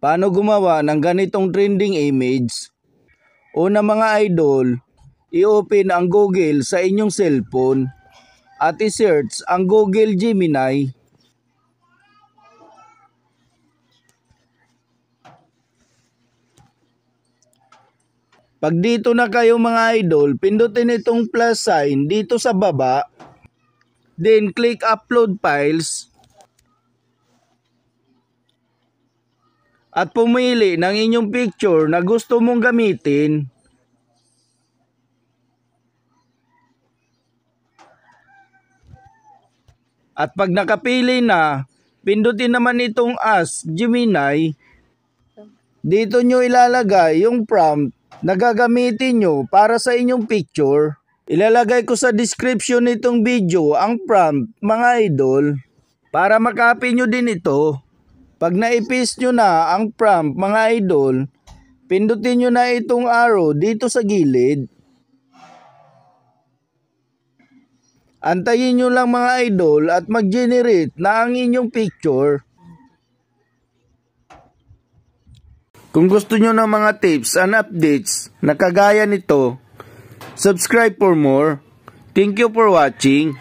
Paano gumawa ng ganitong trending image? Una mga idol, i-open ang Google sa inyong cellphone at i-search ang Google Gemini. Pag dito na kayo mga idol, pindutin itong plus sign dito sa baba. Then click upload files. At pumili ng inyong picture na gusto mong gamitin. At pag nakapili na, pindutin naman itong Ask Gemini. Dito nyo ilalagay yung prompt na gagamitin nyo para sa inyong picture. Ilalagay ko sa description nitong video ang prompt mga idol para makopy nyo din ito. Pag na-paste nyo na ang prompt mga idol, pindutin nyo na itong arrow dito sa gilid. Antayin nyo lang mga idol at mag-generate na ang inyong picture. Kung gusto nyo ng mga tips and updates na kagaya nito, subscribe for more. Thank you for watching.